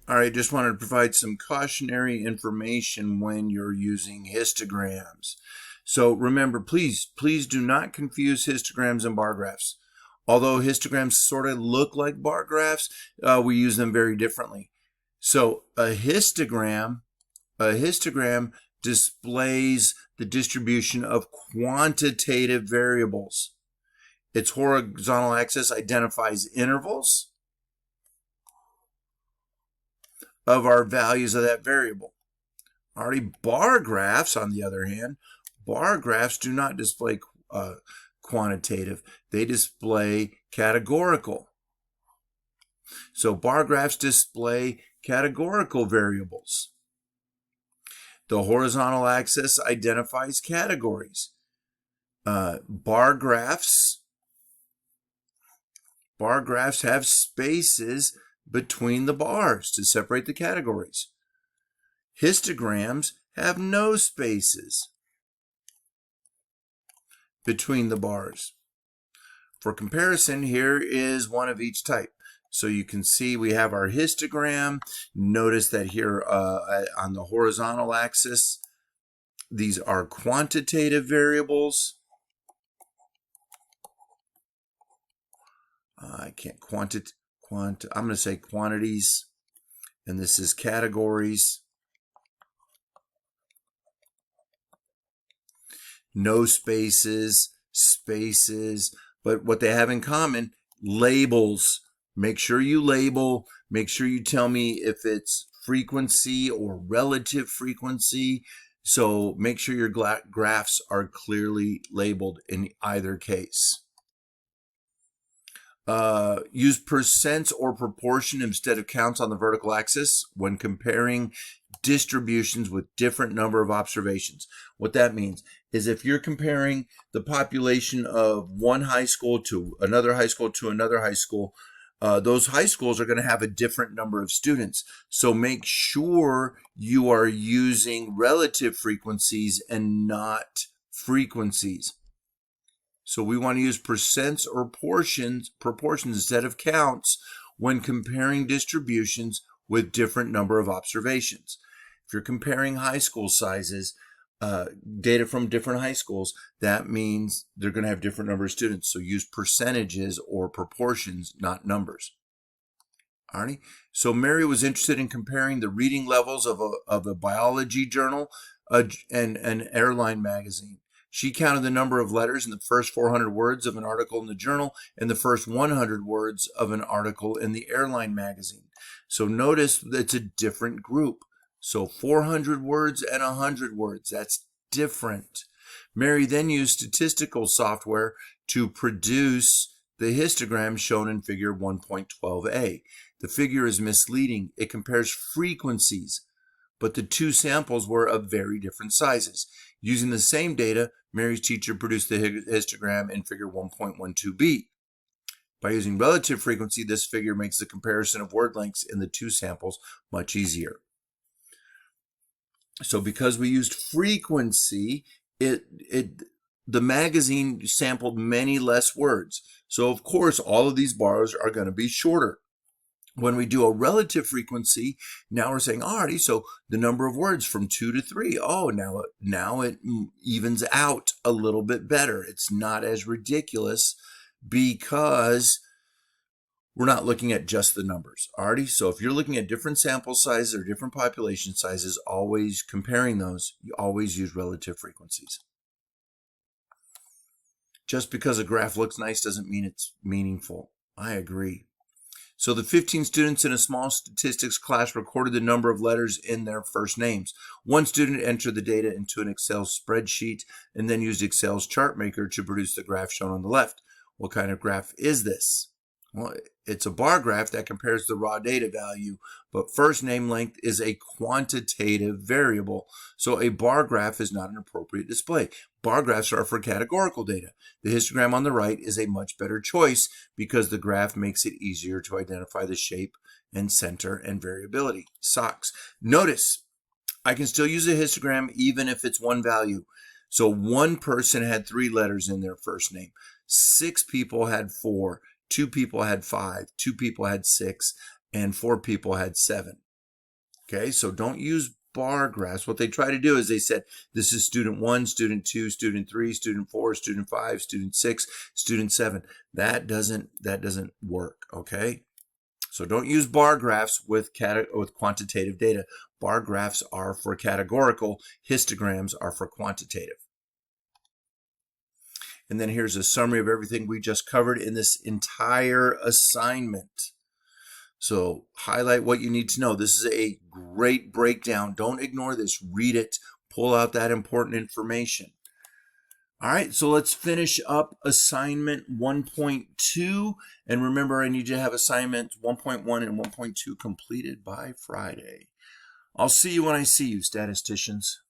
All right, just wanted to provide some cautionary information when you're using histograms. So remember, please do not confuse histograms and bar graphs. Although histograms sort of look like bar graphs, we use them very differently. So a histogram displays the distribution of quantitative variables. Its horizontal axis identifies intervals of our values of that variable. Already, bar graphs, on the other hand, bar graphs do not display quantitative. They display categorical. So bar graphs display categorical variables. The horizontal axis identifies categories. Bar graphs have spaces between the bars to separate the categories. Histograms have no spaces between the bars. For comparison, here is one of each type. So you can see we have our histogram. Notice that here on the horizontal axis, these are quantitative variables. I'm going to say quantities, and this is categories. No spaces, spaces, but what they have in common, labels. Make sure you label, make sure you tell me if it's frequency or relative frequency. So make sure your graphs are clearly labeled in either case. Use percents or proportion instead of counts on the vertical axis when comparing distributions with different number of observations. What that means is if you're comparing the population of one high school to another high school to another high school, those high schools are going to have a different number of students. So make sure you are using relative frequencies and not frequencies. So we want to use percents or proportions instead of counts when comparing distributions with different number of observations. If you're comparing high school sizes, data from different high schools, that means they're going to have different number of students. So use percentages or proportions, not numbers. Alrighty. So Mary was interested in comparing the reading levels of a biology journal and an airline magazine. She counted the number of letters in the first 400 words of an article in the journal and the first 100 words of an article in the airline magazine. So notice that it's a different group. So 400 words and 100 words, that's different. Mary then used statistical software to produce the histogram shown in figure 1.12a. The figure is misleading. It compares frequencies, but the two samples were of very different sizes. Using the same data, Mary's teacher produced the histogram in figure 1.12b. By using relative frequency, this figure makes the comparison of word lengths in the two samples much easier. So because we used frequency, the magazine sampled many less words. So of course, all of these bars are going to be shorter. When we do a relative frequency, now we're saying, alrighty, so the number of words from 2 to 3, now it evens out a little bit better. It's not as ridiculous because we're not looking at just the numbers. Alrighty, so if you're looking at different sample sizes or different population sizes, always comparing those, you always use relative frequencies. Just because a graph looks nice doesn't mean it's meaningful. I agree. So the 15 students in a small statistics class recorded the number of letters in their first names. One student entered the data into an Excel spreadsheet and then used Excel's chart maker to produce the graph shown on the left. What kind of graph is this? Well, it's a bar graph that compares the raw data value, but first name length is a quantitative variable, so a bar graph is not an appropriate display. Bar graphs are for categorical data. The histogram on the right is a much better choice because the graph makes it easier to identify the shape and center and variability. Socks. Notice, I can still use a histogram even if it's one value. So one person had 3 letters in their first name. 6 people had 4. 2 people had 5, 2 people had 6, and 4 people had 7. Okay, so don't use bar graphs. What they try to do is they said, this is student 1, student 2, student 3, student 4, student 5, student 6, student 7. That doesn't work, okay? So don't use bar graphs with quantitative data. Bar graphs are for categorical, histograms are for quantitative. And then here's a summary of everything we just covered in this entire assignment. So highlight what you need to know. This is a great breakdown. Don't ignore this. Read it. Pull out that important information. All right, so let's finish up assignment 1.2. And remember, I need you to have assignment 1.1 and 1.2 completed by Friday. I'll see you when I see you, statisticians.